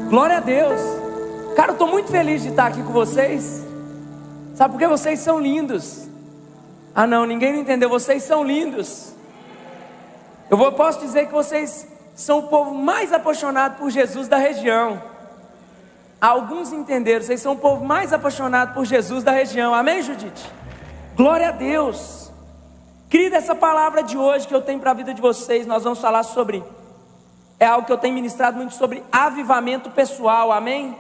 Glória a Deus. Cara, eu estou muito feliz de estar aqui com vocês. Sabe por quê? Vocês são lindos. Ah não, ninguém entendeu. Vocês são lindos. Posso dizer que vocês são o povo mais apaixonado por Jesus da região. Alguns entenderam, vocês são o povo mais apaixonado por Jesus da região. Amém, Judite? Glória a Deus. Querida, essa palavra de hoje que eu tenho para a vida de vocês, nós vamos falar sobre, é algo que eu tenho ministrado muito sobre avivamento pessoal, amém?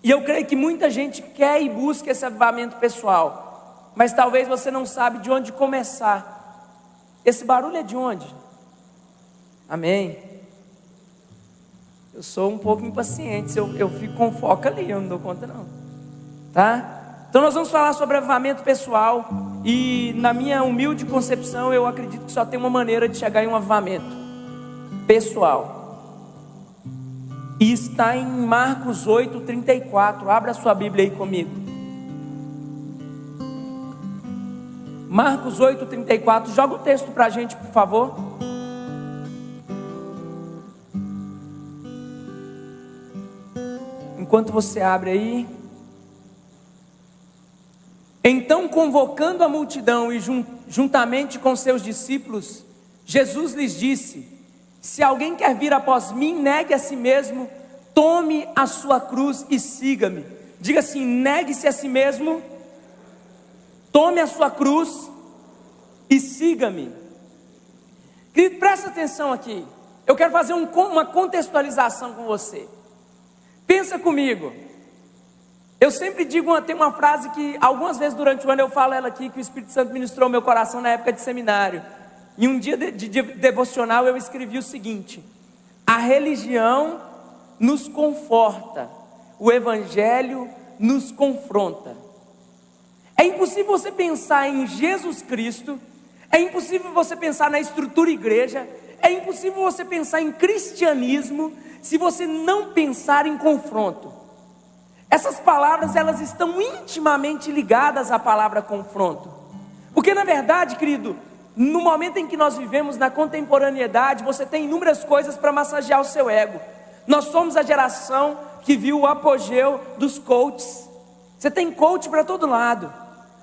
E eu creio que muita gente quer e busca esse avivamento pessoal, mas talvez você não sabe de onde começar. Esse barulho é de onde? Amém? Eu sou um pouco impaciente, eu fico com foco ali, eu não dou conta não, tá? Então nós vamos falar sobre avivamento pessoal, e na minha humilde concepção, eu acredito que só tem uma maneira de chegar em um avivamento pessoal, e está em Marcos 8:34, abra a sua Bíblia aí comigo. Marcos 8:34, joga o texto para a gente, por favor. Enquanto você abre aí. Então, convocando a multidão e juntamente com seus discípulos, Jesus lhes disse: se alguém quer vir após mim, negue a si mesmo, tome a sua cruz e siga-me. Diga assim: negue-se a si mesmo, tome a sua cruz e siga-me. Querido, presta atenção aqui. Eu quero fazer uma contextualização com você. Pensa comigo. Eu sempre digo, tem uma frase que algumas vezes durante o ano eu falo ela aqui, que o Espírito Santo ministrou ao meu coração na época de seminário. Em um dia de devocional eu escrevi o seguinte: a religião nos conforta, o evangelho nos confronta. É impossível você pensar em Jesus Cristo, é impossível você pensar na estrutura igreja, é impossível você pensar em cristianismo se você não pensar em confronto. Essas palavras, elas estão intimamente ligadas à palavra confronto, porque na verdade, querido, no momento em que nós vivemos na contemporaneidade, você tem inúmeras coisas para massagear o seu ego. Nós somos a geração que viu o apogeu dos coaches. Você tem coach para todo lado,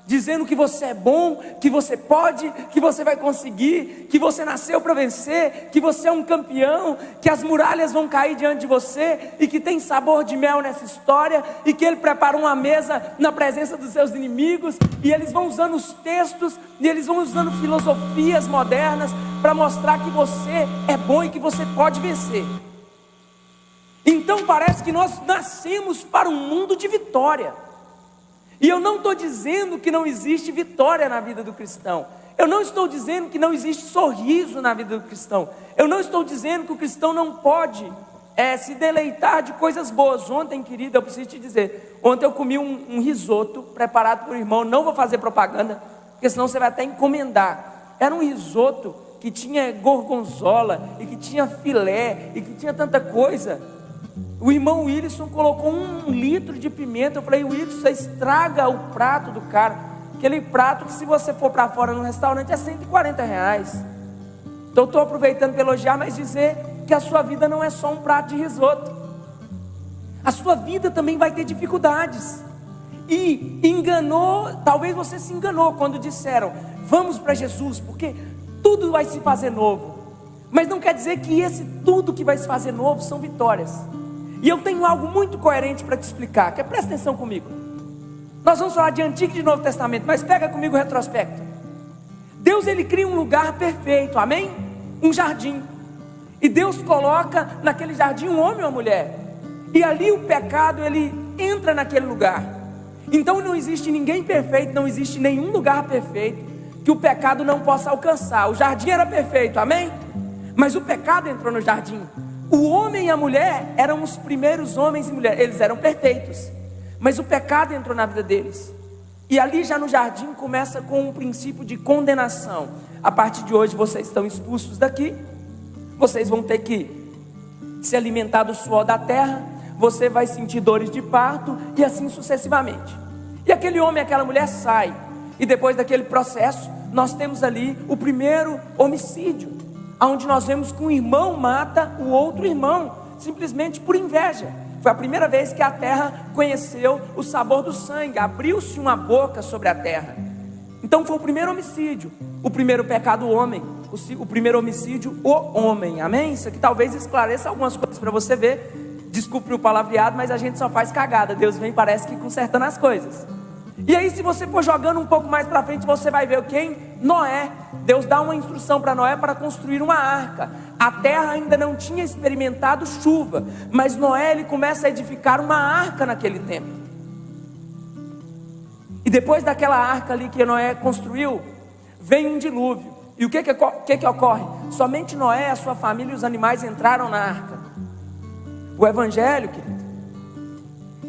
dizendo que você é bom, que você pode, que você vai conseguir, que você nasceu para vencer, que você é um campeão, que as muralhas vão cair diante de você, e que tem sabor de mel nessa história, e que ele preparou uma mesa na presença dos seus inimigos, e eles vão usando os textos, e eles vão usando filosofias modernas, para mostrar que você é bom e que você pode vencer. Então parece que nós nascemos para um mundo de vitória. E eu não estou dizendo que não existe vitória na vida do cristão. Eu não estou dizendo que não existe sorriso na vida do cristão. Eu não estou dizendo que o cristão não pode se deleitar de coisas boas. Ontem, querida, eu preciso te dizer, ontem eu comi um risoto preparado por irmão. Não vou fazer propaganda, porque senão você vai até encomendar. Era um risoto que tinha gorgonzola, e que tinha filé, e que tinha tanta coisa. O irmão Wilson colocou 1 litro de pimenta. Eu falei: Wilson, você estraga o prato do cara. Aquele prato que, se você for para fora no restaurante, é R$140. Então eu estou aproveitando para elogiar, mas dizer que a sua vida não é só um prato de risoto. A sua vida também vai ter dificuldades. E talvez você se enganou quando disseram: vamos para Jesus, porque tudo vai se fazer novo. Mas não quer dizer que esse tudo que vai se fazer novo são vitórias. E eu tenho algo muito coerente para te explicar, que presta atenção comigo. Nós vamos falar de Antigo e de Novo Testamento, mas pega comigo o retrospecto. Deus, ele cria um lugar perfeito, amém? Um jardim. E Deus coloca naquele jardim um homem e uma mulher. E ali o pecado, ele entra naquele lugar. Então não existe ninguém perfeito, não existe nenhum lugar perfeito que o pecado não possa alcançar. O jardim era perfeito, amém? Mas o pecado entrou no jardim. O homem e a mulher eram os primeiros homens e mulheres, eles eram perfeitos, mas o pecado entrou na vida deles. E ali já no jardim começa com um princípio de condenação. A partir de hoje vocês estão expulsos daqui, vocês vão ter que se alimentar do suor da terra, você vai sentir dores de parto, e assim sucessivamente. E aquele homem e aquela mulher saem, e depois daquele processo, nós temos ali o primeiro homicídio, onde nós vemos que um irmão mata o outro irmão. simplesmente por inveja. Foi a primeira vez que a terra conheceu o sabor do sangue, abriu-se uma boca sobre a terra. Então foi o primeiro homicídio, o primeiro pecado, o homem, o primeiro homicídio, o homem, amém? Isso aqui talvez esclareça algumas coisas para você ver. Desculpe o palavreado, mas a gente só faz cagada, Deus vem, parece que consertando as coisas. E aí, se você for jogando um pouco mais para frente, você vai ver quem? Noé. Deus dá uma instrução para Noé para construir uma arca. A terra ainda não tinha experimentado chuva, mas Noé, ele começa a edificar uma arca naquele tempo. E depois daquela arca ali que Noé construiu, vem um dilúvio. E o que ocorre? Somente Noé, a sua família e os animais entraram na arca. O evangelho, querido,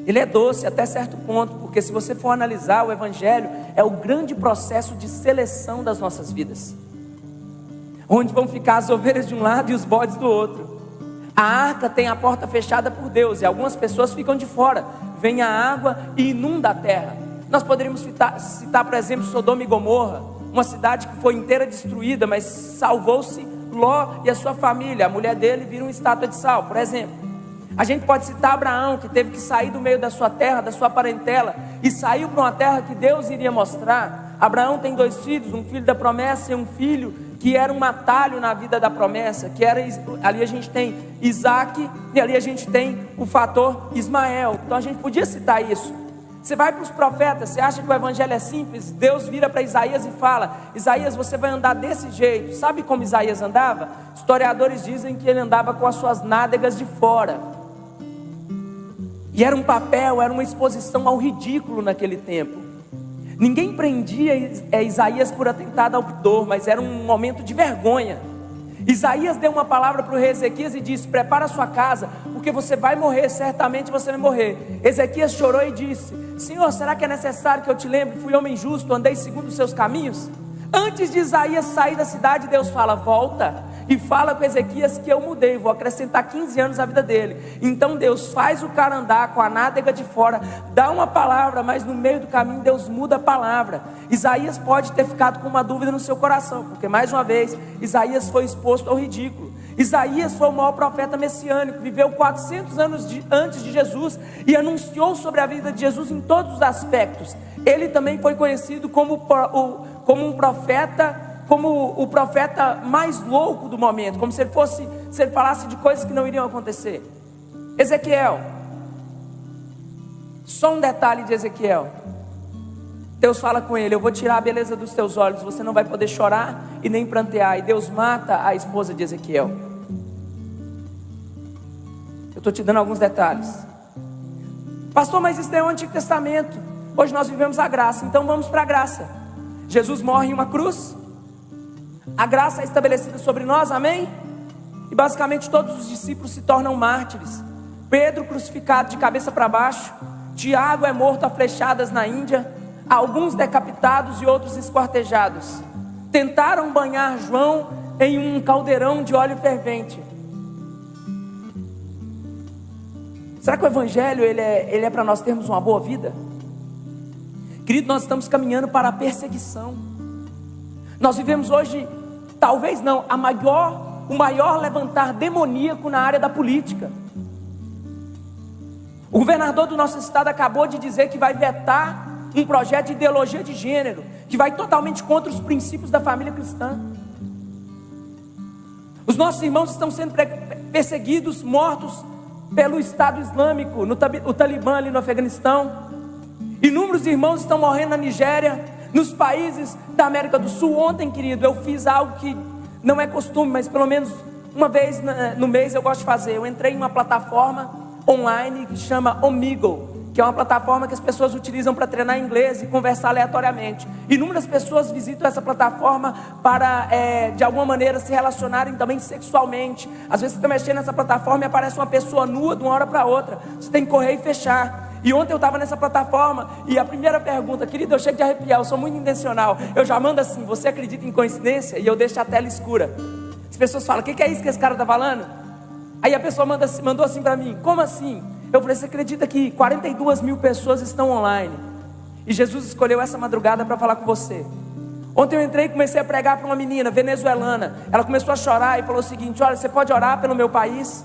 ele é doce até certo ponto, porque se você for analisar, o evangelho é o grande processo de seleção das nossas vidas, onde vão ficar as ovelhas de um lado e os bodes do outro. A arca tem a porta fechada por Deus, e algumas pessoas ficam de fora. Vem a água e inunda a terra. Nós poderíamos citar, por exemplo, Sodoma e Gomorra, uma cidade que foi inteira destruída, mas salvou-se Ló e a sua família. A mulher dele vira uma estátua de sal, por exemplo. A gente pode citar Abraão, que teve que sair do meio da sua terra, da sua parentela, e saiu para uma terra que Deus iria mostrar. Abraão tem 2 filhos, um filho da promessa e um filho que era um atalho na vida da promessa, que era, ali a gente tem Isaac, e ali a gente tem o fator Ismael. Então a gente podia citar isso. Você vai para os profetas, você acha que o evangelho é simples? Deus vira para Isaías e fala: Isaías, você vai andar desse jeito. Sabe como Isaías andava? Historiadores dizem que ele andava com as suas nádegas de fora. E era um papel, era uma exposição ao ridículo naquele tempo. Ninguém prendia Isaías por atentado ao pudor, mas era um momento de vergonha. Isaías deu uma palavra para o rei Ezequias e disse: prepara a sua casa, porque você vai morrer, certamente você vai morrer. Ezequias chorou e disse: Senhor, será que é necessário que eu te lembre? Fui homem justo, andei segundo os seus caminhos. Antes de Isaías sair da cidade, Deus fala: volta e fala com Ezequias que eu mudei, vou acrescentar 15 anos à vida dele. Então Deus faz o cara andar com a nádega de fora, dá uma palavra, mas no meio do caminho Deus muda a palavra. Isaías pode ter ficado com uma dúvida no seu coração, porque mais uma vez Isaías foi exposto ao ridículo. Isaías foi o maior profeta messiânico, viveu 400 anos antes de Jesus e anunciou sobre a vida de Jesus em todos os aspectos. Ele também foi conhecido como um profeta, como o profeta mais louco do momento, como se ele falasse de coisas que não iriam acontecer. Ezequiel, só um detalhe de Ezequiel. Deus fala com ele: eu vou tirar a beleza dos teus olhos, você não vai poder chorar e nem prantear. E Deus mata a esposa de Ezequiel. Eu estou te dando alguns detalhes. Pastor, mas isso é o Antigo Testamento. Hoje nós vivemos a graça, então vamos para a graça. Jesus morre em uma cruz, a graça é estabelecida sobre nós, amém? E basicamente todos os discípulos se tornam mártires. Pedro crucificado de cabeça para baixo, Tiago é morto a flechadas na Índia, alguns decapitados e outros esquartejados. Tentaram banhar João em um caldeirão de óleo fervente. Será que o evangelho ele é para nós termos uma boa vida? Querido, nós estamos caminhando para a perseguição. Nós vivemos hoje, talvez não, o maior levantar demoníaco na área da política. O governador do nosso estado acabou de dizer que vai vetar um projeto de ideologia de gênero, que vai totalmente contra os princípios da família cristã. Os nossos irmãos estão sendo perseguidos, mortos pelo Estado Islâmico, o Talibã ali no Afeganistão. Inúmeros irmãos estão morrendo na Nigéria, nos países da América do Sul. Ontem, querido, eu fiz algo que não é costume, mas pelo menos uma vez no mês eu gosto de fazer. Eu entrei em uma plataforma online que chama Omegle, que é uma plataforma que as pessoas utilizam para treinar inglês e conversar aleatoriamente. Inúmeras pessoas visitam essa plataforma para, de alguma maneira, se relacionarem também sexualmente. Às vezes você está mexendo nessa plataforma e aparece uma pessoa nua de uma hora para outra. Você tem que correr e fechar. E ontem eu estava nessa plataforma e a primeira pergunta, querido, eu chego de arrepiar, eu sou muito intencional. Eu já mando assim: você acredita em coincidência? E eu deixo a tela escura. As pessoas falam: o que é isso que esse cara está falando? Aí a pessoa mandou assim para mim: como assim? Eu falei: você acredita que 42 mil pessoas estão online? E Jesus escolheu essa madrugada para falar com você. Ontem eu entrei e comecei a pregar para uma menina venezuelana. Ela começou a chorar e falou o seguinte: olha, você pode orar pelo meu país?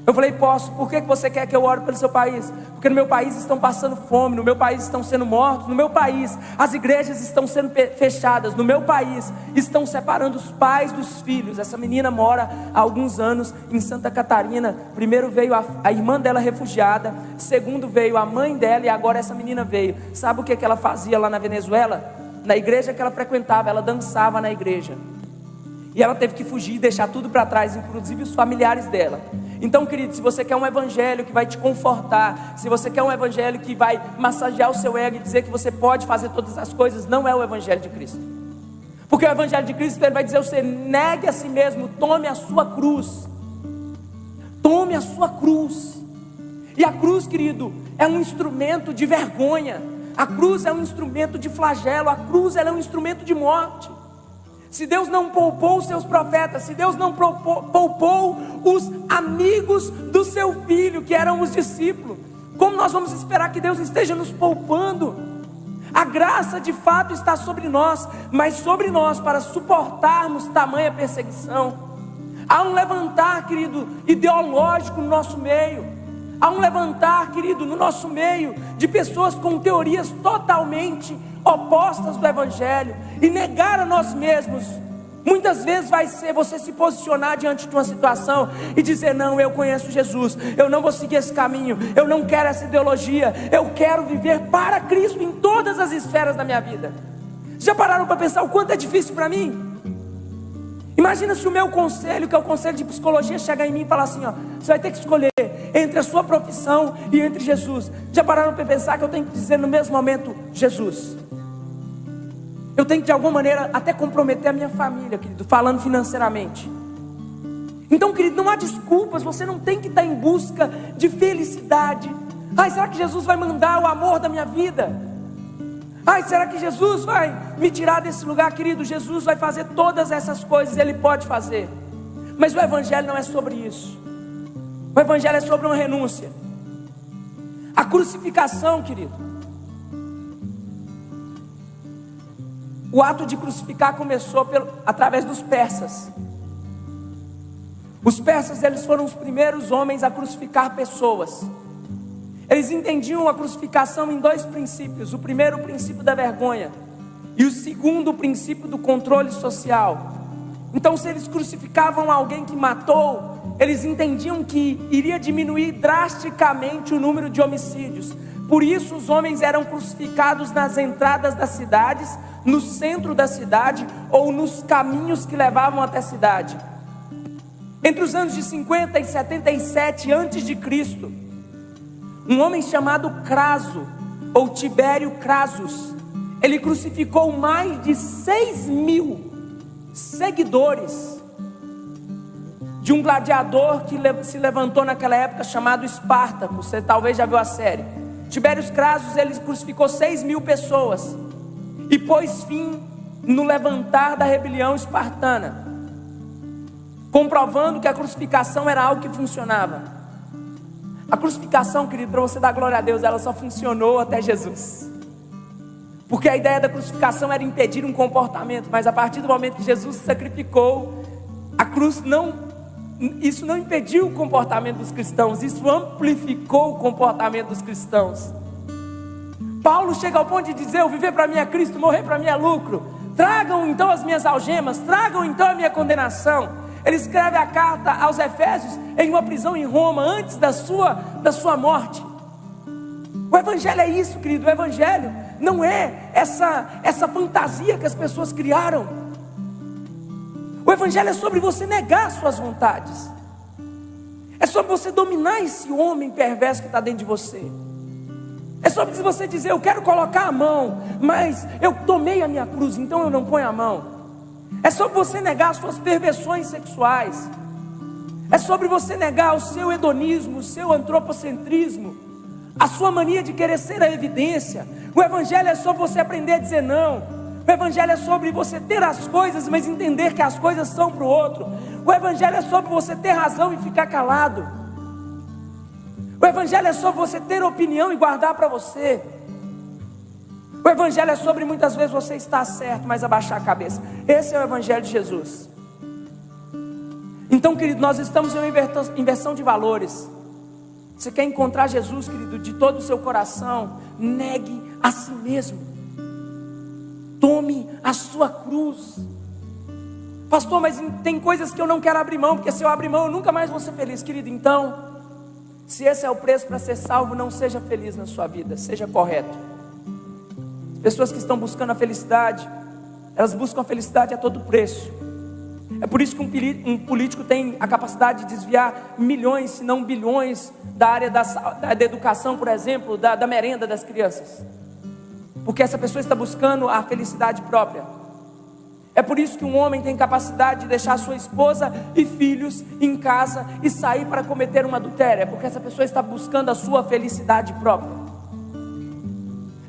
Eu falei: posso. Por que você quer que eu ore pelo seu país? Porque no meu país estão passando fome, no meu país estão sendo mortos, no meu país as igrejas estão sendo fechadas, no meu país estão separando os pais dos filhos. Essa menina mora há alguns anos em Santa Catarina. Primeiro veio a irmã dela refugiada, segundo veio a mãe dela, e agora essa menina veio. Sabe o que ela fazia lá na Venezuela? Na igreja que ela frequentava, ela dançava na igreja. E ela teve que fugir e deixar tudo para trás, inclusive os familiares dela. Então, querido, se você quer um evangelho que vai te confortar, se você quer um evangelho que vai massagear o seu ego e dizer que você pode fazer todas as coisas, não é o evangelho de Cristo. Porque o evangelho de Cristo, ele vai dizer: você negue a si mesmo, tome a sua cruz. Tome a sua cruz. E a cruz, querido, é um instrumento de vergonha. A cruz é um instrumento de flagelo. A cruz, ela é um instrumento de morte. Se Deus não poupou os seus profetas, se Deus não poupou os amigos do seu filho, que eram os discípulos, como nós vamos esperar que Deus esteja nos poupando? A graça de fato está sobre nós, mas sobre nós, para suportarmos tamanha perseguição, há um levantar, querido, ideológico no nosso meio. Há um levantar, querido, no nosso meio, de pessoas com teorias totalmente opostas do evangelho. E negar a nós mesmos, muitas vezes vai ser você se posicionar diante de uma situação e dizer: não, eu conheço Jesus, eu não vou seguir esse caminho, eu não quero essa ideologia, eu quero viver para Cristo em todas as esferas da minha vida. Já pararam para pensar o quanto é difícil para mim? Imagina se o meu conselho, que é o conselho de psicologia, chegar em mim e falar assim: ó, você vai ter que escolher entre a sua profissão e entre Jesus. Já pararam para pensar que eu tenho que dizer no mesmo momento Jesus? Eu tenho que de alguma maneira até comprometer a minha família, querido, falando financeiramente. Então, querido, não há desculpas. Você não tem que estar em busca de felicidade. Ai, será que Jesus vai mandar o amor da minha vida? Ai, será que Jesus vai me tirar desse lugar? Querido, Jesus vai fazer todas essas coisas, Ele pode fazer. Mas o evangelho não é sobre isso. O evangelho é sobre uma renúncia. A crucificação, querido, o ato de crucificar começou através dos persas. Os persas, eles foram os primeiros homens a crucificar pessoas. Eles entendiam a crucificação em dois princípios: o primeiro, o princípio da vergonha, e o segundo, o princípio do controle social. Então, se eles crucificavam alguém que matou, eles entendiam que iria diminuir drasticamente o número de homicídios. Por isso os homens eram crucificados nas entradas das cidades, no centro da cidade, ou nos caminhos que levavam até a cidade. Entre os anos de 50 e 77 a.C., um homem chamado Craso, ou Tibério Crasus, ele crucificou mais de 6.000 seguidores de um gladiador que se levantou naquela época, chamado Espartaco. Você talvez já viu a série. Tibério Crasus, ele crucificou 6.000 pessoas e pôs fim no levantar da rebelião espartana, comprovando que a crucificação era algo que funcionava. A crucificação, querido, para você dar glória a Deus, ela só funcionou até Jesus. Porque a ideia da crucificação era impedir um comportamento, mas a partir do momento que Jesus se sacrificou, a cruz isso não impediu o comportamento dos cristãos, isso amplificou o comportamento dos cristãos. Paulo chega ao ponto de dizer: eu viver para mim é Cristo, morrer para mim é lucro. Tragam então as minhas algemas, tragam então a minha condenação. Ele escreve a carta aos Efésios em uma prisão em Roma, antes da sua morte. O evangelho é isso, querido. O evangelho não é essa fantasia que as pessoas criaram. O evangelho é sobre você negar suas vontades. É sobre você dominar esse homem perverso que está dentro de você. É sobre você dizer: eu quero colocar a mão, mas eu tomei a minha cruz, então eu não ponho a mão. É sobre você negar suas perversões sexuais. É sobre você negar o seu hedonismo, o seu antropocentrismo, a sua mania de querer ser a evidência. O evangelho é sobre você aprender a dizer não. O evangelho é sobre você ter as coisas, mas entender que as coisas são para o outro. O evangelho é sobre você ter razão e ficar calado. O evangelho é sobre você ter opinião e guardar para você. O evangelho é sobre muitas vezes você estar certo, mas abaixar a cabeça. Esse é o evangelho de Jesus. Então, querido, nós estamos em uma inversão de valores. Você quer encontrar Jesus, querido, de todo o seu coração? Negue a si mesmo. Tome a sua cruz. Pastor, mas tem coisas que eu não quero abrir mão, porque se eu abrir mão eu nunca mais vou ser feliz. Querido, então, se esse é o preço para ser salvo, não seja feliz na sua vida, seja correto. As pessoas que estão buscando a felicidade, elas buscam a felicidade a todo preço. É por isso que um político tem a capacidade de desviar milhões, se não bilhões, da área da educação, por exemplo, da merenda das crianças, porque essa pessoa está buscando a felicidade própria. É por isso que um homem tem capacidade de deixar sua esposa e filhos em casa e sair para cometer uma adultério, porque essa pessoa está buscando a sua felicidade própria.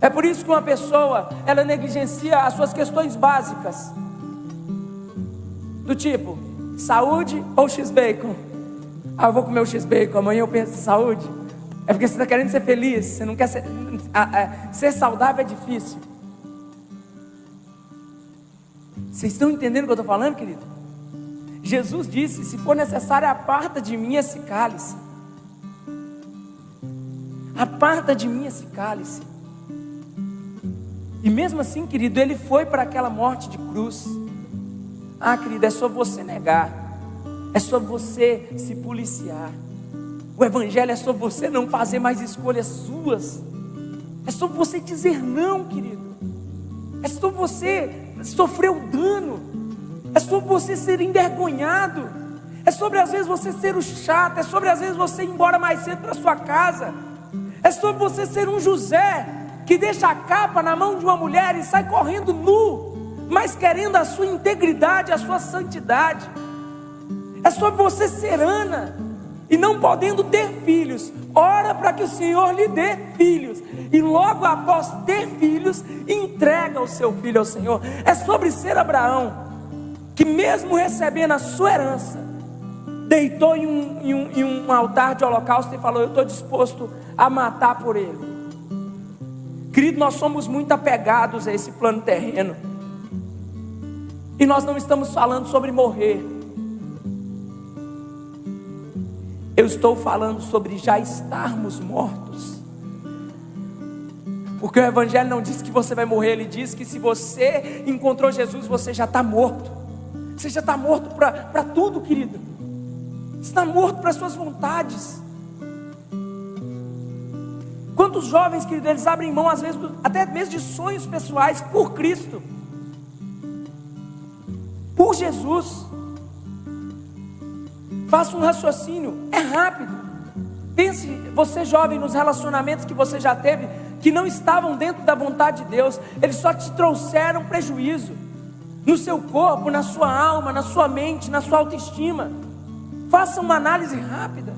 É por isso que uma pessoa, ela negligencia as suas questões básicas, do tipo, saúde ou x-bacon? Ah, eu vou comer o x-bacon, amanhã eu penso em saúde. É porque você está querendo ser feliz, você não quer ser saudável é difícil. Vocês estão entendendo o que eu estou falando, querido? Jesus disse, se for necessário, aparta de mim esse cálice. Aparta de mim esse cálice. E mesmo assim, querido, ele foi para aquela morte de cruz. Ah, querido, é sobre você negar, é sobre você se policiar. O evangelho é sobre você não fazer mais escolhas suas. É sobre você dizer não, querido. É sobre você sofrer o dano. É sobre você ser envergonhado. É sobre às vezes você ser o chato. É sobre às vezes você ir embora mais cedo para sua casa. É sobre você ser um José que deixa a capa na mão de uma mulher e sai correndo nu, mas querendo a sua integridade, a sua santidade. É sobre você ser Ana e não podendo ter filhos, ora para que o Senhor lhe dê filhos, e logo após ter filhos, entrega o seu filho ao Senhor. É sobre ser Abraão, que mesmo recebendo a sua herança, deitou em um altar de holocausto e falou, eu estou disposto a matar por ele. Querido, nós somos muito apegados a esse plano terreno, e nós não estamos falando sobre morrer. Eu estou falando sobre já estarmos mortos. Porque o evangelho não diz que você vai morrer, ele diz que se você encontrou Jesus, você já está morto. Você já está morto para tudo, querido. Você está morto para suas vontades. Quantos jovens, querido, eles abrem mão às vezes até mesmo de sonhos pessoais por Cristo, por Jesus. Faça um raciocínio, é rápido. Pense, você jovem, nos relacionamentos que você já teve, que não estavam dentro da vontade de Deus, eles só te trouxeram prejuízo, no seu corpo, na sua alma, na sua mente, na sua autoestima. Faça uma análise rápida.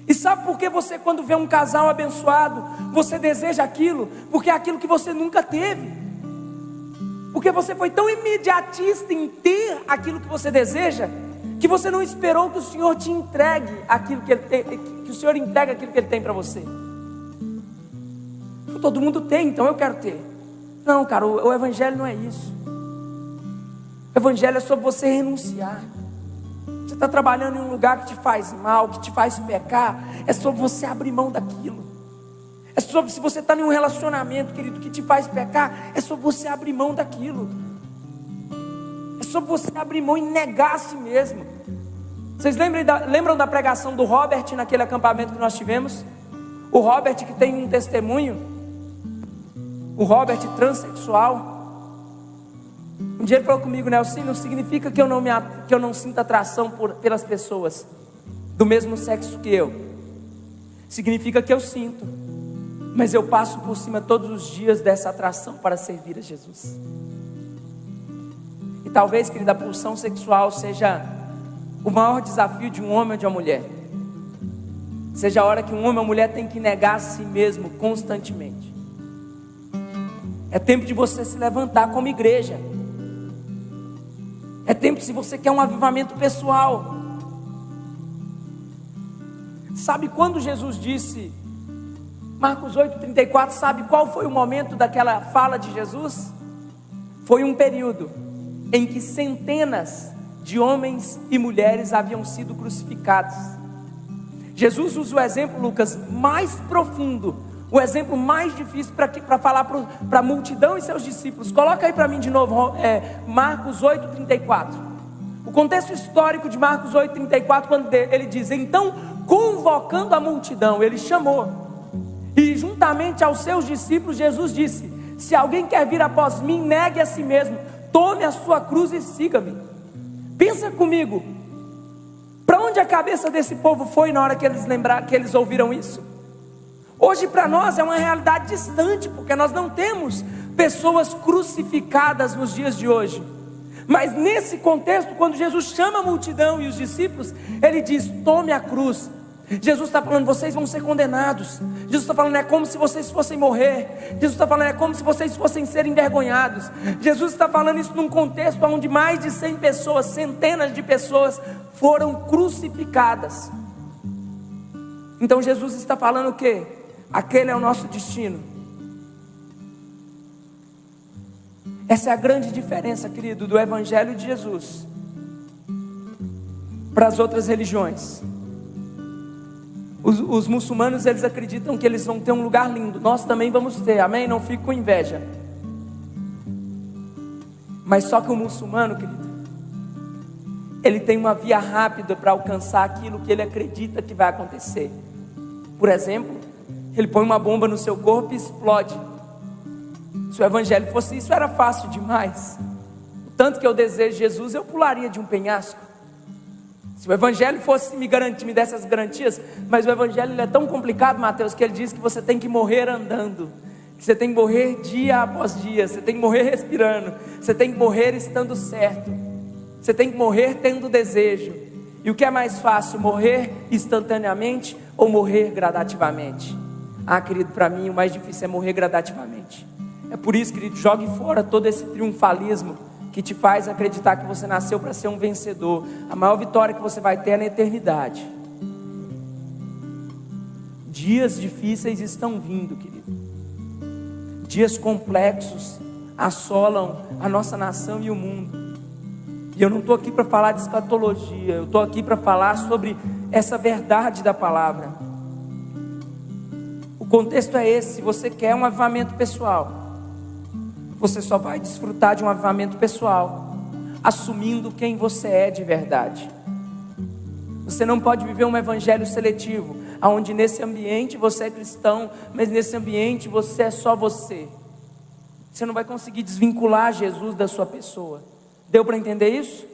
E sabe por que você, quando vê um casal abençoado, você deseja aquilo? Porque é aquilo que você nunca teve. Porque você foi tão imediatista em ter aquilo que você deseja, que você não esperou que o Senhor te entregue aquilo que Ele tem, que o Senhor entregue aquilo que Ele tem para você. Todo mundo tem, então eu quero ter. Não, cara, o evangelho não é isso. O evangelho é sobre você renunciar. Você está trabalhando em um lugar que te faz mal, que te faz pecar, é sobre você abrir mão daquilo. É sobre, se você está em um relacionamento, querido, que te faz pecar, é sobre você abrir mão daquilo. É sobre você abrir mão e negar a si mesmo. Vocês lembram da pregação do Robert naquele acampamento que nós tivemos? O Robert, que tem um testemunho, o Robert transexual. Um dia ele falou comigo, Nelson, não significa que eu não sinta atração pelas pessoas do mesmo sexo que eu. Significa que eu sinto, mas eu passo por cima todos os dias dessa atração para servir a Jesus. E talvez, querida, a pulsão sexual seja o maior desafio de um homem ou de uma mulher. Seja a hora que um homem ou uma mulher tem que negar a si mesmo constantemente. É tempo de você se levantar como igreja. É tempo, se você quer um avivamento pessoal. Sabe quando Jesus disse, Marcos 8,34, sabe qual foi o momento daquela fala de Jesus? Foi um período em que centenas de homens e mulheres haviam sido crucificados. Jesus usa o exemplo, Lucas, mais profundo, o exemplo mais difícil para falar para a multidão e seus discípulos. Coloca aí para mim de novo, Marcos 8:34. O contexto histórico de Marcos 8:34, quando ele diz: então, convocando a multidão, ele chamou, e juntamente aos seus discípulos, Jesus disse: se alguém quer vir após mim, negue a si mesmo, tome a sua cruz e siga-me. Pensa comigo, para onde a cabeça desse povo foi na hora que eles ouviram isso? Hoje para nós é uma realidade distante, porque nós não temos pessoas crucificadas nos dias de hoje. Mas nesse contexto, quando Jesus chama a multidão e os discípulos, ele diz: tome a cruz. Jesus está falando: vocês vão ser condenados. Jesus está falando: é como se vocês fossem morrer. Jesus está falando: é como se vocês fossem ser envergonhados. Jesus está falando isso num contexto onde mais de 100 pessoas, centenas de pessoas foram crucificadas. Então Jesus está falando o quê? Aquele é o nosso destino. Essa é a grande diferença, querido, do Evangelho de Jesus para as outras religiões. Os muçulmanos, eles acreditam que eles vão ter um lugar lindo. Nós também vamos ter, amém? Não fique com inveja. Mas só que o muçulmano, querido, ele tem uma via rápida para alcançar aquilo que ele acredita que vai acontecer. Por exemplo, ele põe uma bomba no seu corpo e explode. Se o Evangelho fosse isso, era fácil demais. O tanto que eu desejo Jesus, eu pularia de um penhasco. Se o Evangelho fosse me desse essas garantias, mas o Evangelho ele é tão complicado, Mateus, que ele diz que você tem que morrer andando, que você tem que morrer dia após dia, você tem que morrer respirando, você tem que morrer estando certo, você tem que morrer tendo desejo. E o que é mais fácil, morrer instantaneamente ou morrer gradativamente? Ah, querido, para mim o mais difícil é morrer gradativamente. É por isso, querido, jogue fora todo esse triunfalismo que te faz acreditar que você nasceu para ser um vencedor. A maior vitória que você vai ter é na eternidade. Dias difíceis estão vindo, querido. Dias complexos assolam a nossa nação e o mundo. E eu não estou aqui para falar de escatologia, eu estou aqui para falar sobre essa verdade da palavra. O contexto é esse: se você quer um avivamento pessoal, você só vai desfrutar de um avivamento pessoal assumindo quem você é de verdade. Você não pode viver um evangelho seletivo, onde nesse ambiente você é cristão, mas nesse ambiente você é só você. Você não vai conseguir desvincular Jesus da sua pessoa. Deu para entender isso?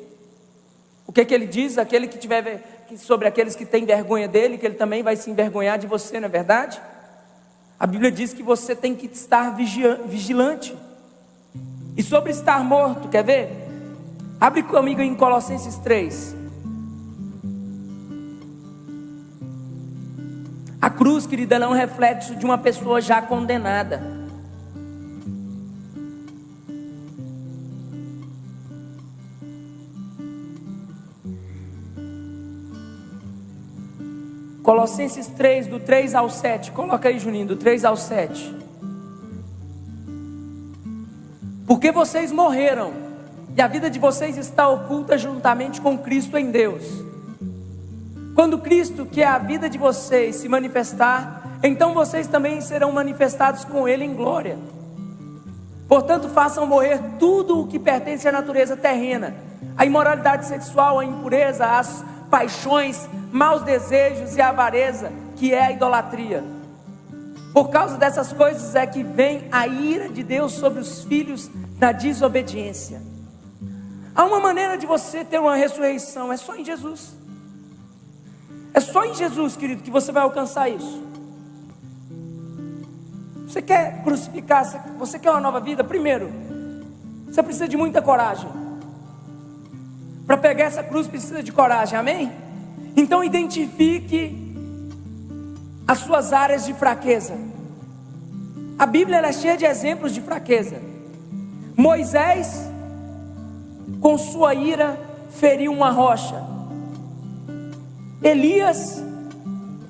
O que ele diz? Aquele que tiver sobre aqueles que têm vergonha dele, que ele também vai se envergonhar de você, não é verdade? A Bíblia diz que você tem que estar vigilante. E sobre estar morto, quer ver? Abre comigo em Colossenses 3. A cruz, querida, ela é um reflexo de uma pessoa já condenada. Colossenses 3, do 3 ao 7. Coloca aí, Juninho, do 3 ao 7. Porque vocês morreram, e a vida de vocês está oculta juntamente com Cristo em Deus. Quando Cristo, que é a vida de vocês, se manifestar, então vocês também serão manifestados com Ele em glória. Portanto, façam morrer tudo o que pertence à natureza terrena: a imoralidade sexual, a impureza, as paixões, maus desejos e a avareza, que é a idolatria. Por causa dessas coisas é que vem a ira de Deus sobre os filhos da desobediência. Há uma maneira de você ter uma ressurreição: é só em Jesus. É só em Jesus, querido, que você vai alcançar isso. Você quer crucificar, você quer uma nova vida? Primeiro, você precisa de muita coragem. Para pegar essa cruz precisa de coragem, amém? Então identifique as suas áreas de fraqueza. A Bíblia ela é cheia de exemplos de fraqueza. Moisés, com sua ira, feriu uma rocha. Elias,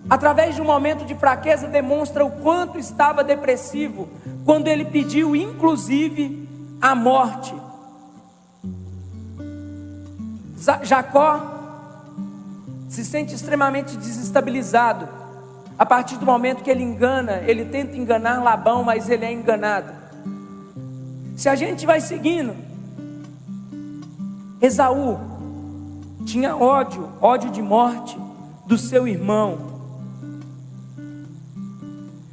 através de um momento de fraqueza, demonstra o quanto estava depressivo, quando ele pediu inclusive a morte. Jacó se sente extremamente desestabilizado a partir do momento que ele tenta enganar Labão, mas ele é enganado. Se a gente vai seguindo, Esaú tinha ódio de morte do seu irmão.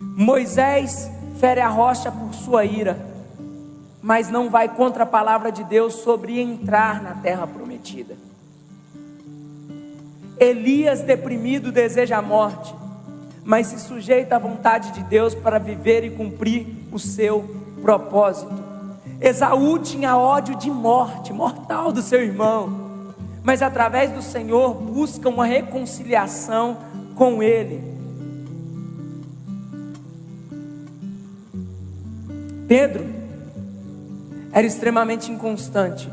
Moisés fere a rocha por sua ira, mas não vai contra a palavra de Deus sobre entrar na terra prometida. Elias, deprimido, deseja a morte, mas se sujeita à vontade de Deus para viver e cumprir o seu propósito. Esaú tinha ódio de morte mortal do seu irmão, mas através do Senhor busca uma reconciliação com ele. Pedro era extremamente inconstante,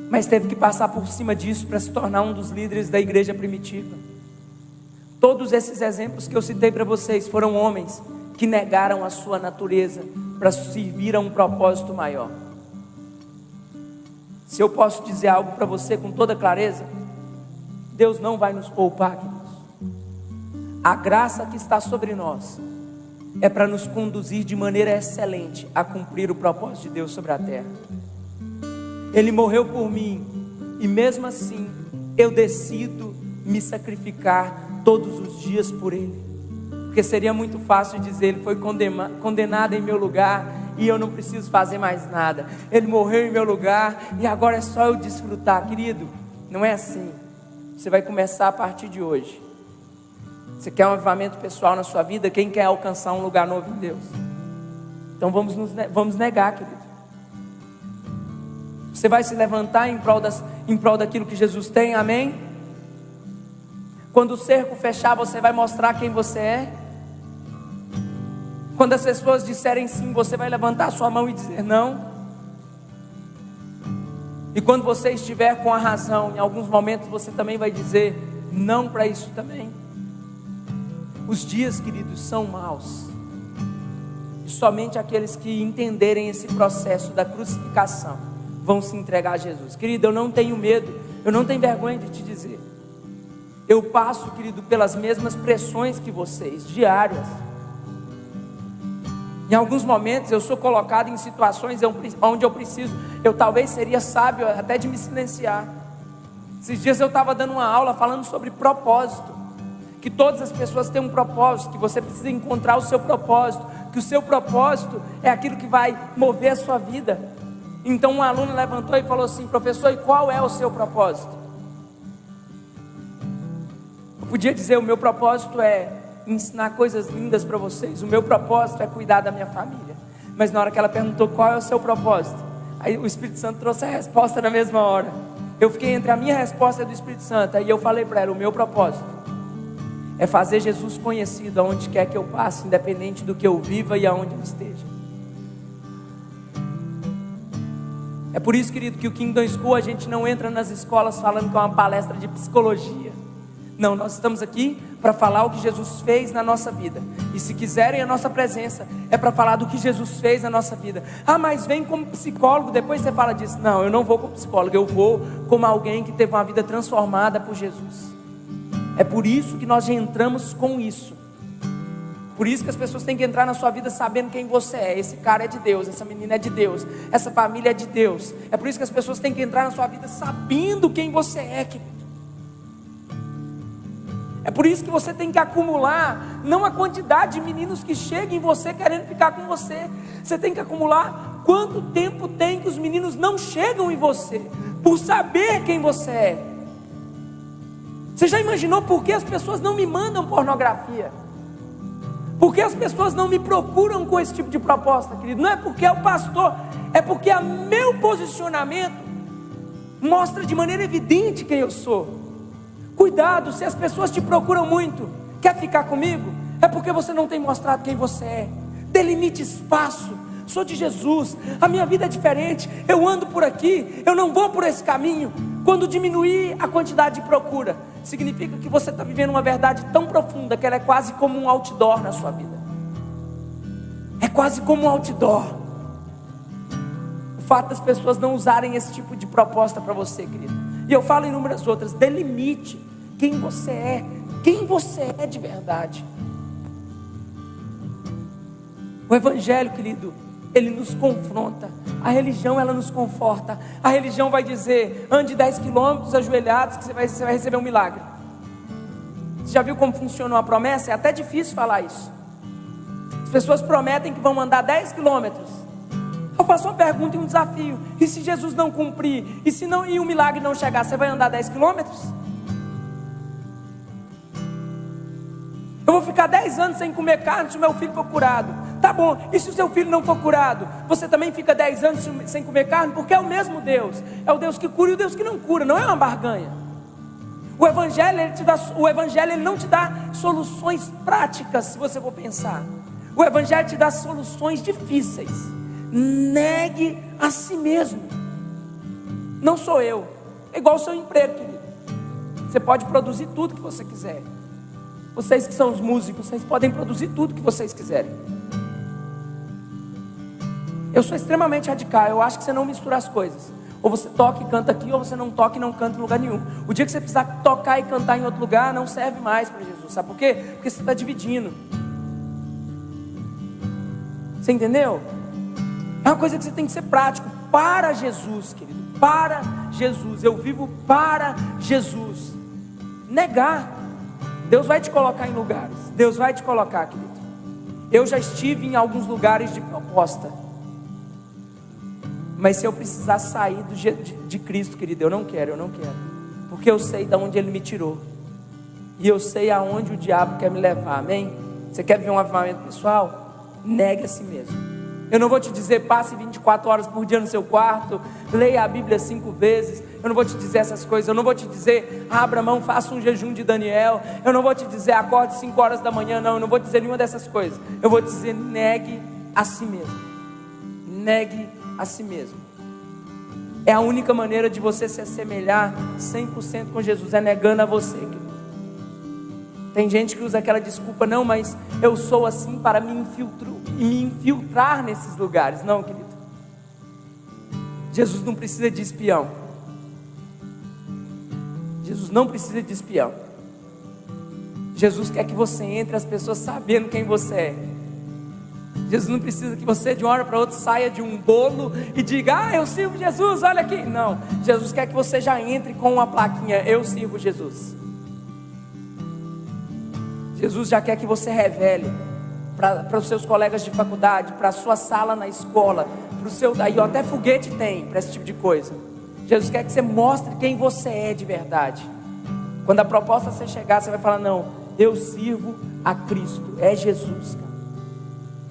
mas teve que passar por cima disso para se tornar um dos líderes da igreja primitiva. Todos esses exemplos que eu citei para vocês foram homens que negaram a sua natureza para servir a um propósito maior. Se eu posso dizer algo para você com toda clareza, Deus não vai nos poupar, queridos. A graça que está sobre nós é para nos conduzir de maneira excelente a cumprir o propósito de Deus sobre a terra. Ele morreu por mim, e mesmo assim eu decido me sacrificar todos os dias por Ele, porque seria muito fácil dizer: Ele foi condenado em meu lugar e eu não preciso fazer mais nada, Ele morreu em meu lugar e agora é só eu desfrutar. Querido, não é assim. Você vai começar a partir de hoje. Você quer um avivamento pessoal na sua vida? Quem quer alcançar um lugar novo em Deus? Então vamos negar, querido. Você vai se levantar em prol daquilo que Jesus tem, amém? Quando o cerco fechar, você vai mostrar quem você é. Quando as pessoas disserem sim, você vai levantar a sua mão e dizer não. E quando você estiver com a razão, em alguns momentos você também vai dizer não para isso também. Os dias, queridos, são maus, e somente aqueles que entenderem esse processo da crucificação vão se entregar a Jesus. Querido, eu não tenho medo, eu não tenho vergonha de te dizer, eu passo, querido, pelas mesmas pressões que vocês, diárias. Em alguns momentos eu sou colocado em situações onde eu talvez seria sábio até de me silenciar. Esses dias eu estava dando uma aula falando sobre propósito, que todas as pessoas têm um propósito, que você precisa encontrar o seu propósito, que o seu propósito é aquilo que vai mover a sua vida. Então um aluno levantou e falou assim: professor, e qual é o seu propósito? Eu podia dizer: o meu propósito é ensinar coisas lindas para vocês, o meu propósito é cuidar da minha família. Mas na hora que ela perguntou qual é o seu propósito, aí o Espírito Santo trouxe a resposta na mesma hora. Eu fiquei entre a minha resposta e a do Espírito Santo, aí eu falei para ela: o meu propósito é fazer Jesus conhecido aonde quer que eu passe, independente do que eu viva e aonde eu esteja. É por isso, querido, que o Kingdom School, a gente não entra nas escolas falando que é uma palestra de psicologia. Não, nós estamos aqui para falar o que Jesus fez na nossa vida. E se quiserem a nossa presença, é para falar do que Jesus fez na nossa vida. Ah, mas vem como psicólogo, depois você fala disso. Não, eu não vou como psicólogo, eu vou como alguém que teve uma vida transformada por Jesus. É por isso que nós já entramos com isso. Por isso que as pessoas têm que entrar na sua vida sabendo quem você é. Esse cara é de Deus, essa menina é de Deus, essa família é de Deus. É por isso que as pessoas têm que entrar na sua vida sabendo quem você é, querido. É por isso que você tem que acumular, não a quantidade de meninos que chegam em você querendo ficar com você. Você tem que acumular quanto tempo tem que os meninos não chegam em você, por saber quem você é. Você já imaginou por que as pessoas não me mandam pornografia? Por que as pessoas não me procuram com esse tipo de proposta, querido? Não é porque é o pastor, é porque o meu posicionamento mostra de maneira evidente quem eu sou. Cuidado, se as pessoas te procuram muito, quer ficar comigo? É porque você não tem mostrado quem você é. Delimite espaço. Sou de Jesus, a minha vida é diferente, eu ando por aqui, eu não vou por esse caminho. Quando diminuir a quantidade de procura, significa que você está vivendo uma verdade tão profunda que ela é quase como um outdoor na sua vida. É quase como um outdoor. fato das pessoas não usarem esse tipo de proposta para você, querido. E eu falo inúmeras outras. Delimite quem você é de verdade. O Evangelho, querido, ele nos confronta. A religião, ela nos conforta. A religião vai dizer: ande 10 quilômetros ajoelhados que você vai receber um milagre. Você já viu como funcionou a promessa? É até difícil falar isso. As pessoas prometem que vão andar 10 quilômetros. Eu faço uma pergunta e um desafio: e se Jesus não cumprir? E o milagre não chegar? Você vai andar 10 quilômetros? Eu vou ficar 10 anos sem comer carne se o meu filho for curado. Tá bom, e se o seu filho não for curado? Você também fica 10 anos sem comer carne? Porque é o mesmo Deus. É o Deus que cura e o Deus que não cura. Não é uma barganha. O Evangelho, ele não te dá soluções práticas, se você for pensar. O Evangelho te dá soluções difíceis. Negue a si mesmo. Não sou eu. É igual o seu emprego, querido. Você pode produzir tudo que você quiser. Vocês que são os músicos, vocês podem produzir tudo que vocês quiserem. Eu sou extremamente radical. Eu acho que você não mistura as coisas. Ou você toca e canta aqui, ou você não toca e não canta em lugar nenhum. O dia que você precisar tocar e cantar em outro lugar, não serve mais para Jesus. Sabe por quê? Porque você está dividindo. Você entendeu? É uma coisa que você tem que ser prático. Para Jesus, querido. Para Jesus. Eu vivo para Jesus. Negar. Deus vai te colocar em lugares. Deus vai te colocar, querido. Eu já estive em alguns lugares de proposta. Mas se eu precisar sair de Cristo, querido, eu não quero. Porque eu sei de onde Ele me tirou. E eu sei aonde o diabo quer me levar, amém? Você quer ver um avivamento pessoal? Negue a si mesmo. Eu não vou te dizer, passe 24 horas por dia no seu quarto, leia a Bíblia 5 vezes. Eu não vou te dizer essas coisas. Eu não vou te dizer, abra mão, faça um jejum de Daniel. Eu não vou te dizer, acorde 5 horas da manhã. Não, eu não vou dizer nenhuma dessas coisas. Eu vou te dizer, negue a si mesmo. Negue a si mesmo. É a única maneira de você se assemelhar 100% com Jesus, é negando a você, querido. Tem gente que usa aquela desculpa: não, mas eu sou assim para me infiltrar nesses lugares. Não, querido. Jesus não precisa de espião. Jesus não precisa de espião. Jesus quer que você entre as pessoas sabendo quem você é. Jesus não precisa que você de uma hora para outra saia de um bolo e diga: eu sirvo Jesus, olha aqui. Não, Jesus quer que você já entre com uma plaquinha: eu sirvo Jesus. Jesus já quer que você revele para os seus colegas de faculdade, para a sua sala na escola, para o seu, aí até foguete tem para esse tipo de coisa. Jesus quer que você mostre quem você é de verdade. Quando a proposta você chegar, você vai falar: não, eu sirvo a Cristo, é Jesus, cara.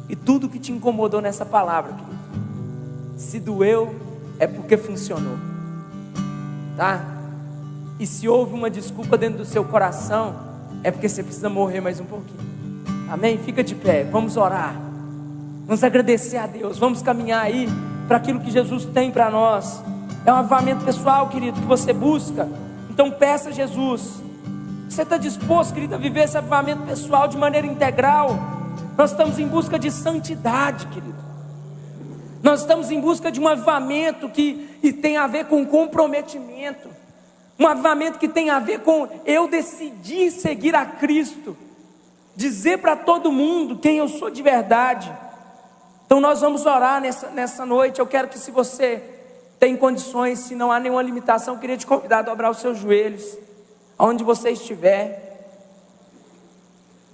E tudo que te incomodou nessa palavra, querido, se doeu, é porque funcionou, tá? E se houve uma desculpa dentro do seu coração, é porque você precisa morrer mais um pouquinho. Amém? Fica de pé, vamos orar, vamos agradecer a Deus, vamos caminhar aí para aquilo que Jesus tem para nós. É um avivamento pessoal, querido, que você busca. Então peça a Jesus. Você está disposto, querido, a viver esse avivamento pessoal de maneira integral? Nós estamos em busca de santidade, querido. Nós estamos em busca de um avivamento que tem a ver com comprometimento. Um avivamento que tem a ver com eu decidir seguir a Cristo. Dizer para todo mundo quem eu sou de verdade. Então nós vamos orar nessa noite. Eu quero que, se você tem condições, se não há nenhuma limitação, eu queria te convidar a dobrar os seus joelhos, aonde você estiver.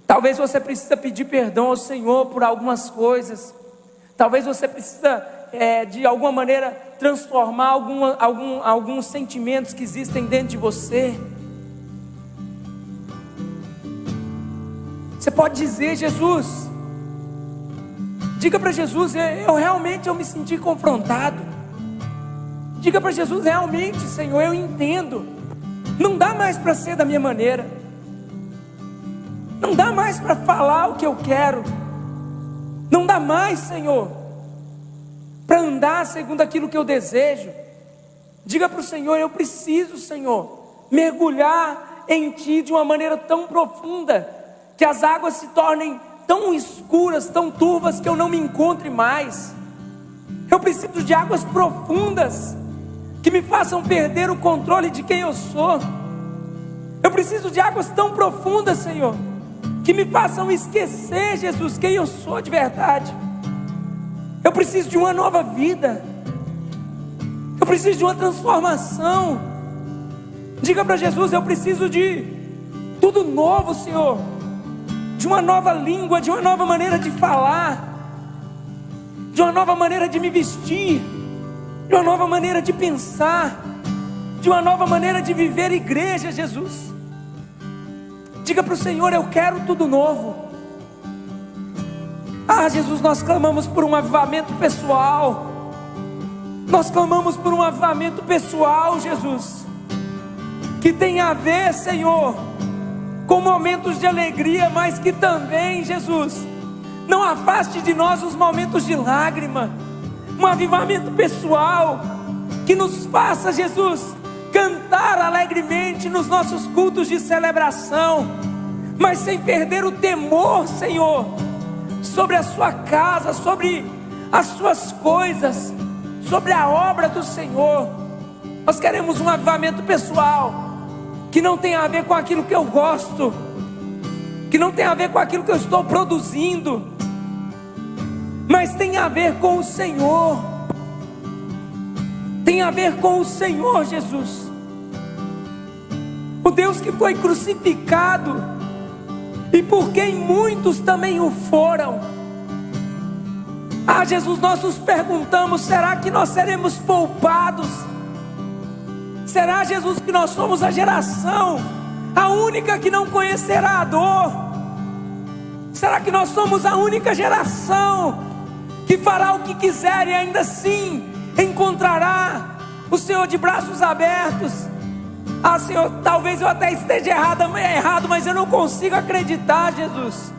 Talvez você precisa pedir perdão ao Senhor por algumas coisas. Talvez você precisa, de alguma maneira, transformar alguns sentimentos que existem dentro de você. Você pode dizer: Jesus, diga para Jesus: eu me senti confrontado. Diga para Jesus: realmente, Senhor, eu entendo. Não dá mais para ser da minha maneira. Não dá mais para falar o que eu quero. Não dá mais, Senhor, para andar segundo aquilo que eu desejo. Diga para o Senhor: eu preciso, Senhor, mergulhar em Ti de uma maneira tão profunda, que as águas se tornem tão escuras, tão turvas, que eu não me encontre mais. Eu preciso de águas profundas que me façam perder o controle de quem eu sou. Eu preciso de águas tão profundas, Senhor, que me façam esquecer, Jesus, quem eu sou de verdade. Eu preciso de uma nova vida. Eu preciso de uma transformação. Diga para Jesus: eu preciso de tudo novo, Senhor. De uma nova língua, de uma nova maneira de falar, de uma nova maneira de me vestir, de uma nova maneira de pensar, de uma nova maneira de viver igreja, Jesus. Diga para o Senhor: eu quero tudo novo. Ah, Jesus, nós clamamos por um avivamento pessoal. Nós clamamos por um avivamento pessoal, Jesus, que tem a ver, Senhor, com momentos de alegria, mas que também, Jesus, não afaste de nós os momentos de lágrima. Um avivamento pessoal que nos faça, Jesus, cantar alegremente nos nossos cultos de celebração, mas sem perder o temor, Senhor, sobre a sua casa, sobre as suas coisas, sobre a obra do Senhor. Nós queremos um avivamento pessoal que não tem a ver com aquilo que eu gosto, que não tem a ver com aquilo que eu estou produzindo, mas tem a ver com o Senhor. Tem a ver com o Senhor, Jesus, o Deus que foi crucificado e por quem muitos também o foram. Ah, Jesus, nós nos perguntamos: será que nós seremos poupados? Será, Jesus, que nós somos a geração, a única que não conhecerá a dor? Será que nós somos a única geração que fará o que quiser e ainda assim encontrará o Senhor de braços abertos? Ah, Senhor, talvez eu até esteja errado, mas eu não consigo acreditar, Jesus,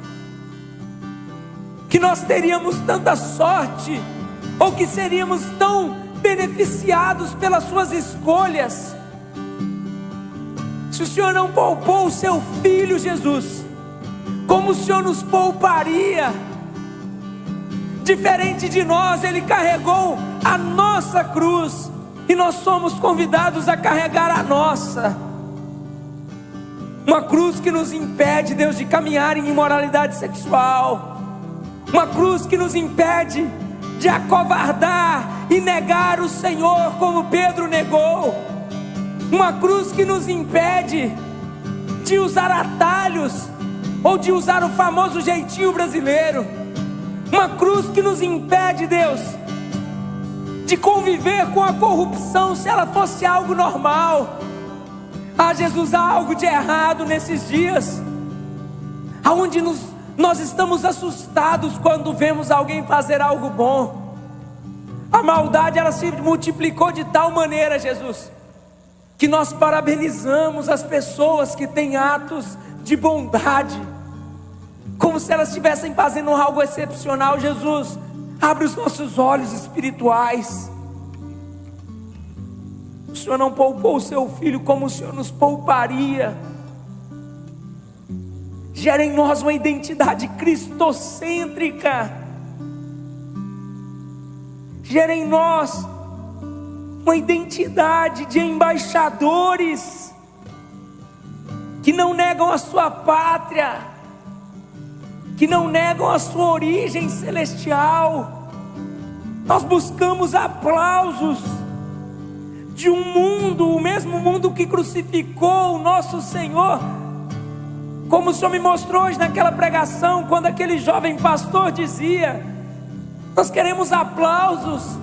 que nós teríamos tanta sorte, ou que seríamos tão beneficiados pelas suas escolhas. Se o Senhor não poupou o seu Filho, Jesus, como o Senhor nos pouparia? Diferente de nós, Ele carregou a nossa cruz, e nós somos convidados a carregar a nossa. Uma cruz que nos impede, Deus, de caminhar em imoralidade sexual. Uma cruz que nos impede de acovardar e negar o Senhor como Pedro negou. Uma cruz que nos impede de usar atalhos ou de usar o famoso jeitinho brasileiro. Uma cruz que nos impede, Deus, de conviver com a corrupção se ela fosse algo normal. Ah, Jesus, há algo de errado nesses dias, aonde nós estamos assustados quando vemos alguém fazer algo bom. A maldade, ela se multiplicou de tal maneira, Jesus, que nós parabenizamos as pessoas que têm atos de bondade, como se elas estivessem fazendo algo excepcional. Jesus, abre os nossos olhos espirituais. O Senhor não poupou o seu Filho como o Senhor nos pouparia. Gera em nós uma identidade cristocêntrica. Gera em nós uma identidade de embaixadores que não negam a sua pátria, que não negam a sua origem celestial. Nós buscamos aplausos de um mundo, o mesmo mundo que crucificou o nosso Senhor, como o Senhor me mostrou hoje naquela pregação, quando aquele jovem pastor dizia: nós queremos aplausos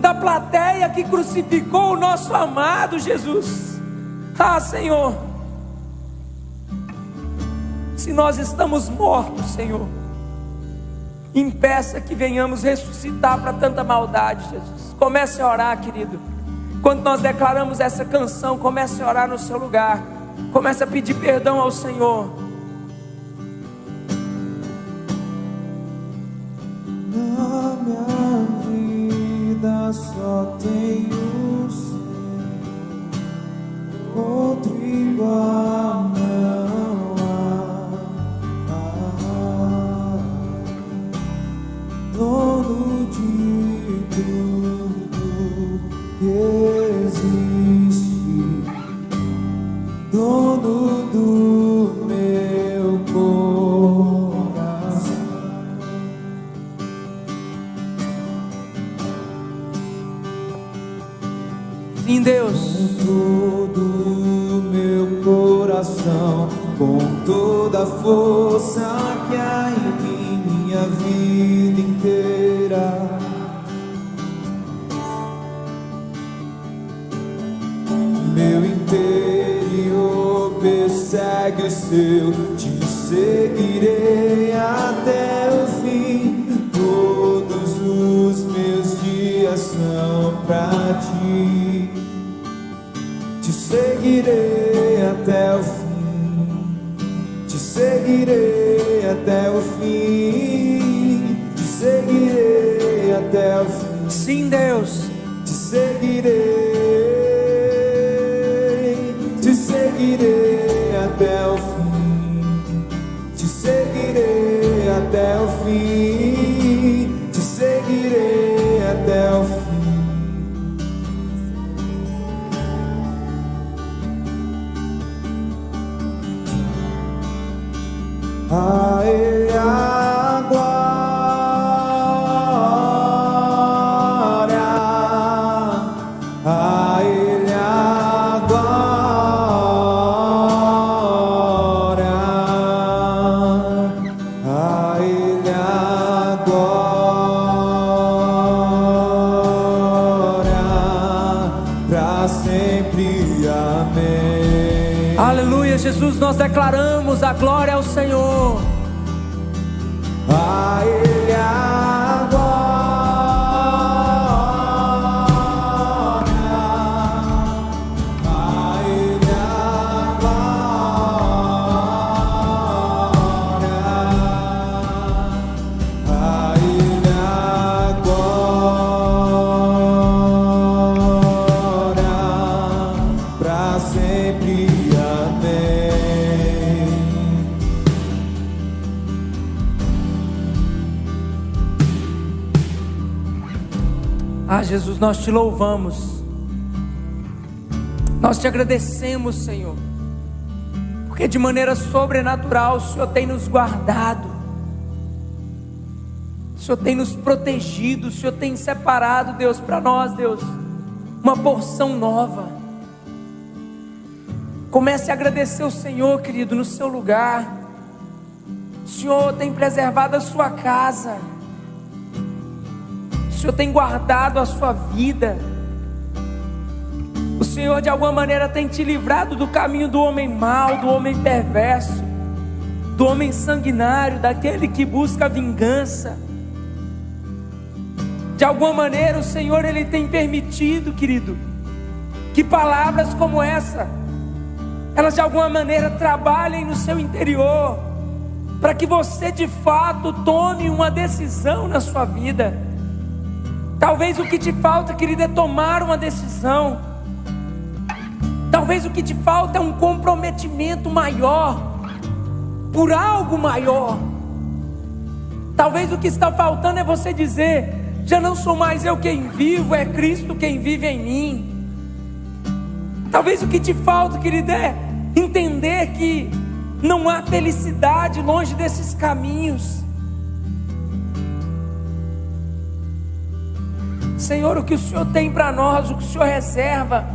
da plateia que crucificou o nosso amado Jesus. Ah, Senhor, se nós estamos mortos, Senhor, impeça que venhamos ressuscitar para tanta maldade, Jesus. Comece a orar, querido. Quando nós declaramos essa canção, comece a orar no seu lugar. Comece a pedir perdão ao Senhor. Na minha vida só tenho o Senhor, outro igual não há. Dono de tudo, dono do meu coração. Sim, Deus. Com todo o meu coração, com toda a força que há em mim, minha vida inteira. Meu interior persegue o seu, te seguirei até o fim. Todos os meus dias são pra ti. Te seguirei até o fim. Te seguirei até o fim. Te seguirei até o fim. Sim, Deus. Te seguirei. Te seguirei até o fim, te seguirei até o fim, te seguirei até o fim. A Ele a glória, a Ele a glória, a Ele a glória, pra sempre, amém. Aleluia, Jesus, nós declaramos a glória ao Senhor. A Ele a glória, a Ele a glória, a Ele a glória, pra sempre, amém. Ah, Jesus, nós te louvamos, nós te agradecemos, Senhor, porque de maneira sobrenatural o Senhor tem nos guardado, o Senhor tem nos protegido, o Senhor tem separado, Deus, para nós, Deus, uma porção nova. Comece a agradecer o Senhor, querido, no seu lugar. O Senhor tem preservado a sua casa, o Senhor tem guardado a sua vida, o Senhor de alguma maneira tem te livrado do caminho do homem mau, do homem perverso, do homem sanguinário, daquele que busca vingança. De alguma maneira o Senhor, Ele tem permitido, querido, que palavras como essa, elas de alguma maneira trabalhem no seu interior, para que você de fato tome uma decisão na sua vida. Talvez o que te falta, querido, é tomar uma decisão. Talvez o que te falta é um comprometimento maior, por algo maior. Talvez o que está faltando é você dizer: já não sou mais eu quem vivo, é Cristo quem vive em mim. Talvez o que te falta, querido, é entender que não há felicidade longe desses caminhos. Senhor, o que o Senhor tem para nós, o que o Senhor reserva,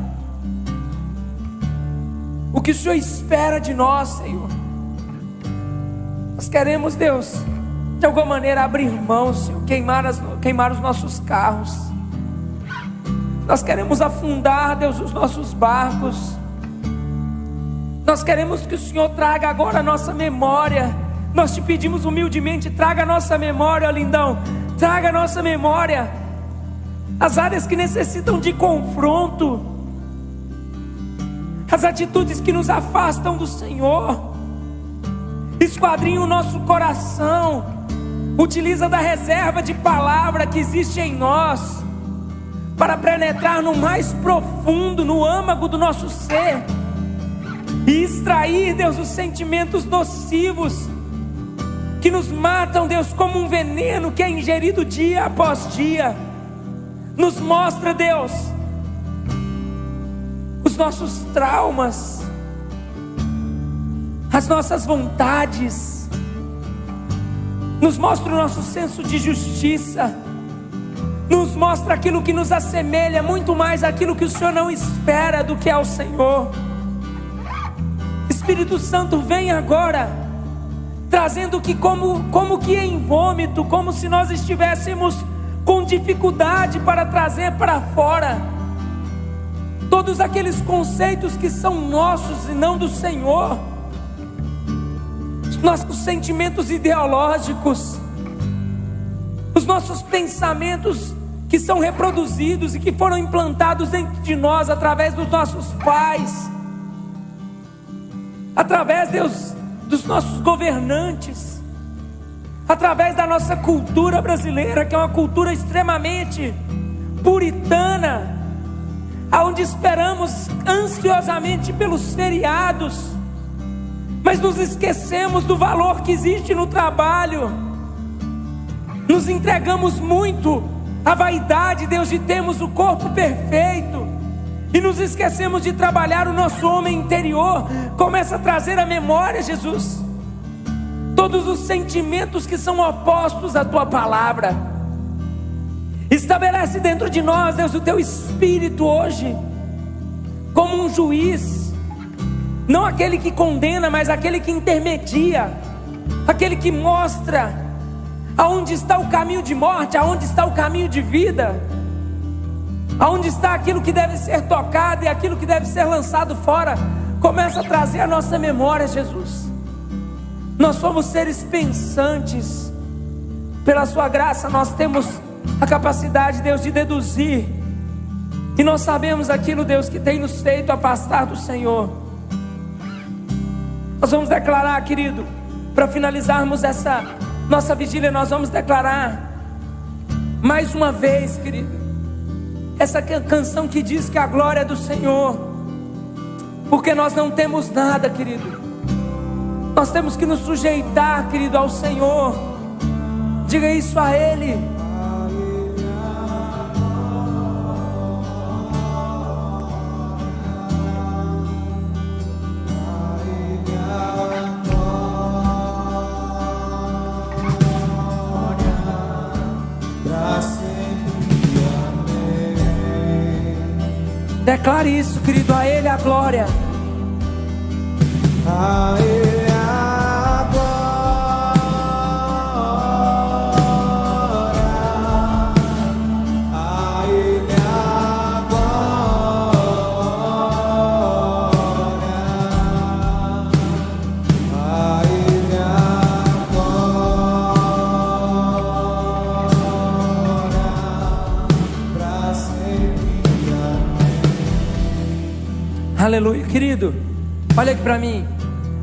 o que o Senhor espera de nós, Senhor. Nós queremos, Deus, de alguma maneira abrir mão, Senhor, queimar os nossos carros. Nós queremos afundar, Deus, os nossos barcos. Nós queremos que o Senhor traga agora a nossa memória. Nós te pedimos humildemente: traga a nossa memória, ó lindão, traga a nossa memória as áreas que necessitam de confronto, as atitudes que nos afastam do Senhor. Esquadrinha o nosso coração, utiliza da reserva de palavra que existe em nós, para penetrar no mais profundo, no âmago do nosso ser, e extrair, Deus, os sentimentos nocivos que nos matam, Deus, como um veneno que é ingerido dia após dia. Nos mostra, Deus, os nossos traumas, as nossas vontades, nos mostra o nosso senso de justiça, nos mostra aquilo que nos assemelha muito mais àquilo que o Senhor não espera do que ao Senhor. Espírito Santo, vem agora, trazendo que como que em vômito, como se nós estivéssemos com dificuldade para trazer para fora todos aqueles conceitos que são nossos e não do Senhor, os nossos sentimentos ideológicos, os nossos pensamentos que são reproduzidos e que foram implantados dentro de nós através dos nossos pais, através, Deus, dos nossos governantes, através da nossa cultura brasileira, que é uma cultura extremamente puritana, aonde esperamos ansiosamente pelos feriados, mas nos esquecemos do valor que existe no trabalho, nos entregamos muito à vaidade, Deus, de termos o corpo perfeito, e nos esquecemos de trabalhar o nosso homem interior. Começa a trazer à memória, Jesus, todos os sentimentos que são opostos à Tua palavra. Estabelece dentro de nós, Deus, o Teu Espírito hoje, como um juiz, não aquele que condena, mas aquele que intermedia, aquele que mostra aonde está o caminho de morte, aonde está o caminho de vida, aonde está aquilo que deve ser tocado e aquilo que deve ser lançado fora. Começa a trazer a nossa memória, Jesus. Nós somos seres pensantes. Pela Sua graça nós temos a capacidade, Deus, de deduzir, e nós sabemos aquilo, Deus, que tem nos feito afastar do Senhor. Nós vamos declarar, querido, para finalizarmos essa nossa vigília, nós vamos declarar mais uma vez, querido, essa canção que diz que a glória é do Senhor, porque nós não temos nada, querido. Nós temos que nos sujeitar, querido, ao Senhor. Diga isso a Ele. Declare isso, querido, a Ele a glória. A Ele a glória, a Ele a glória, a Ele a glória, pra sempre. Aleluia, querido. Olha aqui para mim.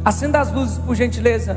Acenda as luzes, por gentileza.